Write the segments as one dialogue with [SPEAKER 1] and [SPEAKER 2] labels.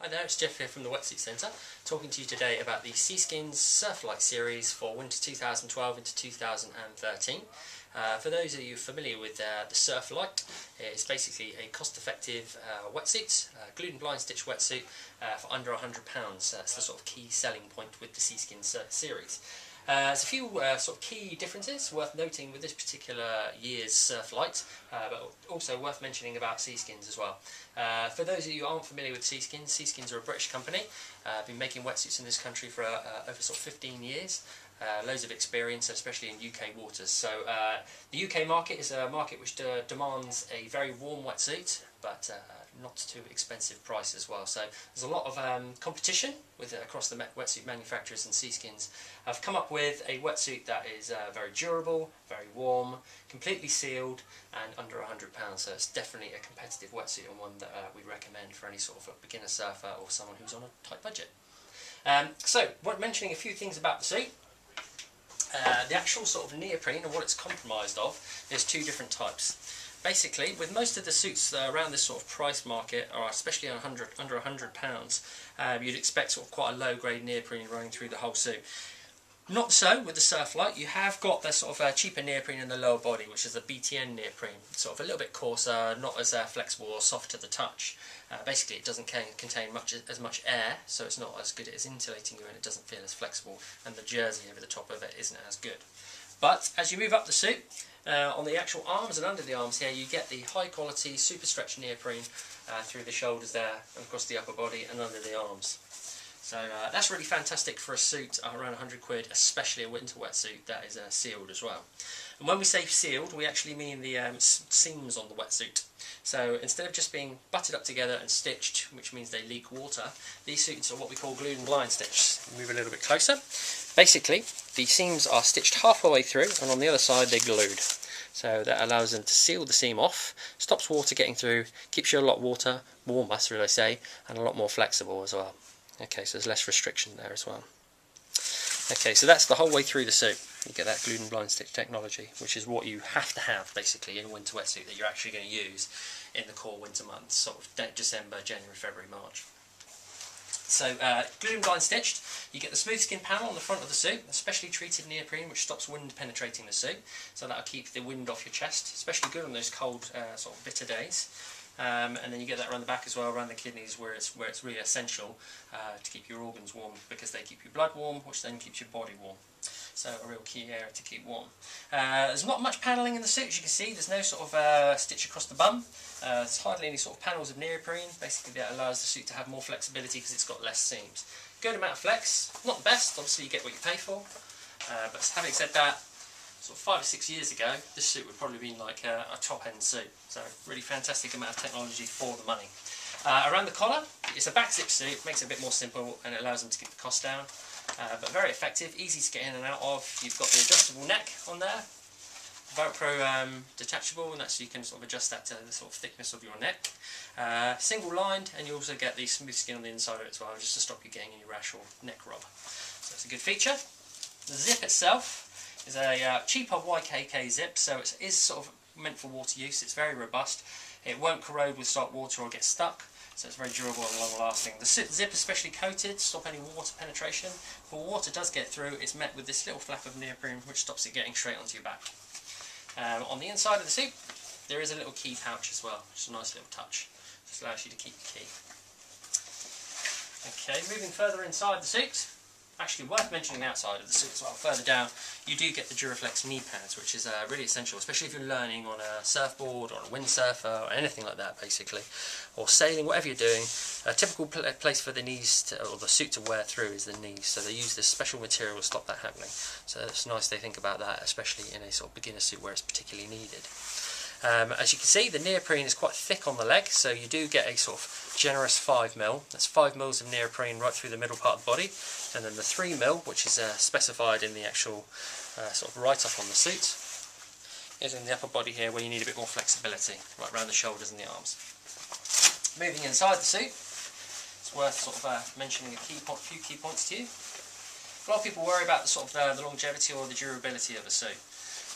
[SPEAKER 1] Hi there, it's Jeff here from the Wetsuit Centre, talking to you today about the Seaskin's Surflite series for winter 2012 into 2013. For those of you familiar with the Surflite, it's basically a cost-effective wetsuit, glued and blind stitch wetsuit for under £100. That's the sort of key selling point with the Seaskin's series. There's a few sort of key differences worth noting with this particular year's Surflite, but also worth mentioning about Seaskins as well. For those of you who aren't familiar with Seaskins, Seaskins are a British company, been making wetsuits in this country for over sort of 15 years. Loads of experience, especially in UK waters. So the UK market is a market which demands a very warm wetsuit, but not too expensive price as well. So there's a lot of competition across the wetsuit manufacturers, and Seaskins have come up with a wetsuit that is very durable, very warm, completely sealed, and under £100. So it's definitely a competitive wetsuit, and one that we recommend for any sort of a beginner surfer or someone who's on a tight budget. So, mentioning a few things about the suit. The actual sort of neoprene and what it's comprised of, there's two different types. Basically, with most of the suits around this sort of price market, or especially under £100, you'd expect sort of quite a low grade neoprene running through the whole suit. Not so with the Surflite. You have got the sort of cheaper neoprene in the lower body, which is a BTN neoprene, sort of a little bit coarser, not as flexible or soft to the touch. Basically, it doesn't contain as much air, so it's not as good at insulating you, and it doesn't feel as flexible, and the jersey over the top of it isn't as good. But as you move up the suit, on the actual arms and under the arms here, you get the high quality super stretch neoprene through the shoulders there, and across the upper body and under the arms. So that's really fantastic for a suit around £100, especially a winter wetsuit that is sealed as well. And when we say sealed, we actually mean the seams on the wetsuit. So instead of just being butted up together and stitched, which means they leak water, these suits are what we call glued and blind stitched. Move a little bit closer. Basically, the seams are stitched half the way through, and on the other side they're glued. So that allows them to seal the seam off, stops water getting through, keeps you a lot warmer, should I say, and a lot more flexible as well. Okay, so there's less restriction there as well. Okay, so that's the whole way through the suit. You get that glued and blind stitch technology, which is what you have to have basically in a winter wetsuit that you're actually going to use in the core winter months, sort of December, January, February, March. So glued and blind stitched, you get the smooth skin panel on the front of the suit, specially treated neoprene which stops wind penetrating the suit, so that'll keep the wind off your chest, especially good on those cold sort of bitter days. And then you get that around the back as well, around the kidneys, where it's really essential to keep your organs warm, because they keep your blood warm, which then keeps your body warm. So a real key area to keep warm. There's not much panelling in the suit, as you can see. There's no sort of stitch across the bum. There's hardly any sort of panels of neoprene. Basically that allows the suit to have more flexibility because it's got less seams. Good amount of flex, not the best, obviously you get what you pay for. But having said that, sort of 5 or 6 years ago, this suit would probably be like a top-end suit. So really fantastic amount of technology for the money. Around the collar, it's a back zip suit, makes it a bit more simple, and it allows them to keep the cost down. But very effective, easy to get in and out of. You've got the adjustable neck on there, Velcro detachable, and that's so you can sort of adjust that to the sort of thickness of your neck. Single lined, and you also get the smooth skin on the inside of it as well, just to stop you getting any rash or neck rub. So it's a good feature. The zip itself is a cheaper YKK zip, so it is sort of meant for water use. It's very robust. It won't corrode with salt water or get stuck, so it's very durable and long lasting. The zip is specially coated to stop any water penetration. If water does get through, it's met with this little flap of neoprene which stops it getting straight onto your back. On the inside of the suit, there is a little key pouch as well, which is a nice little touch. Just allows you to keep the key. Okay, moving further inside the suit. Actually, worth mentioning the outside of the suit as well. Further down, you do get the Duraflex knee pads, which is really essential, especially if you're learning on a surfboard or a windsurfer or anything like that, basically, or sailing, whatever you're doing. A typical place for the knees or the suit to wear through is the knees, so they use this special material to stop that happening. So it's nice they think about that, especially in a sort of beginner suit where it's particularly needed. As you can see, the neoprene is quite thick on the leg, so you do get a sort of generous 5mm. That's 5mm of neoprene right through the middle part of the body, and then the 3mm, which is specified in the actual sort of write-up on the suit, is in the upper body here, where you need a bit more flexibility, right around the shoulders and the arms. Moving inside the suit, it's worth sort of mentioning a few key points to you. A lot of people worry about the sort of the longevity or the durability of a suit.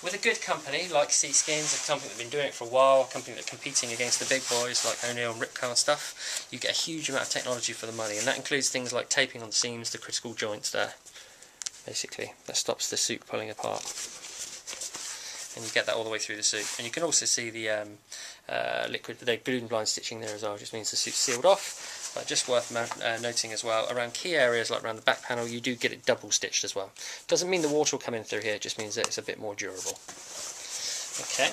[SPEAKER 1] with a good company like Seaskins, a company that's been doing it for a while, a company that's competing against the big boys like O'Neill and Ripcar and stuff, you get a huge amount of technology for the money, and that includes things like taping on the seams, the critical joints there, basically, that stops the suit pulling apart. And you get that all the way through the suit. And you can also see the balloon blind stitching there as well, just means the suit's sealed off. But just worth noting as well, around key areas like around the back panel, you do get it double stitched as well. Doesn't mean the water will come in through here, it just means that it's a bit more durable. Okay,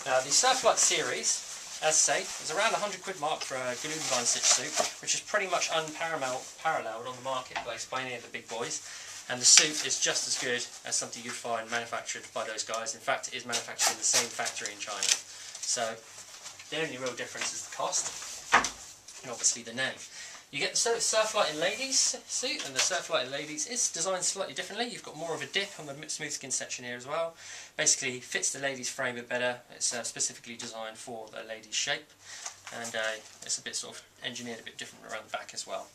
[SPEAKER 1] now the Surflite series, as I say, is around £100 mark for a balloon blind stitch suit, which is pretty much unparalleled on the marketplace by any of the big boys. And the suit is just as good as something you'd find manufactured by those guys. In fact, it is manufactured in the same factory in China. So the only real difference is the cost, and obviously the name. You get the Surflite in Ladies suit, and the Surflite in Ladies is designed slightly differently. You've got more of a dip on the smooth skin section here as well. Basically fits the ladies' frame a bit better. It's specifically designed for the ladies' shape, and it's a bit sort of engineered a bit different around the back as well,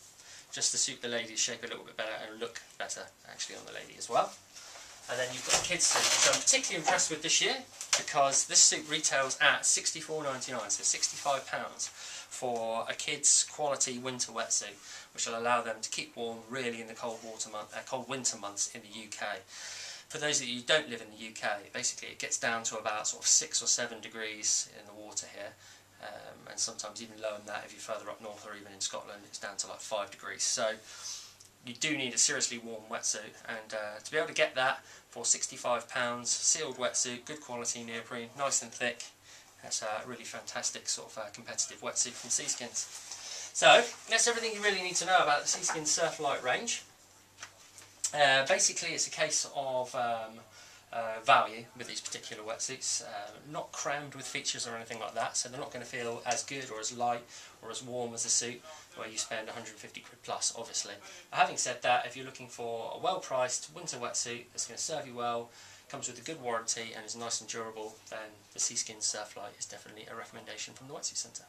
[SPEAKER 1] just to suit the ladies' shape a little bit better and look better actually on the lady as well. And then you've got the kids suit, which I'm particularly impressed with this year, because this suit retails at $64.99, so £65 for a kid's quality winter wetsuit, which will allow them to keep warm really in the cold winter months in the UK. For those of you who don't live in the UK, basically it gets down to about sort of 6 or 7 degrees in the water here. And sometimes even lower than that if you're further up north, or even in Scotland it's down to like 5 degrees. So you do need a seriously warm wetsuit, and to be able to get that for £65, sealed wetsuit, good quality neoprene, nice and thick, that's a really fantastic sort of competitive wetsuit from Seaskins. So that's everything you really need to know about the Seaskins Surflite range. Basically it's a case of value with these particular wetsuits, not crammed with features or anything like that, so they're not going to feel as good or as light or as warm as a suit where you spend £150 plus, obviously. But having said that, if you're looking for a well-priced winter wetsuit that's going to serve you well, comes with a good warranty and is nice and durable, then the Seaskins Surflite is definitely a recommendation from the Wetsuit Centre.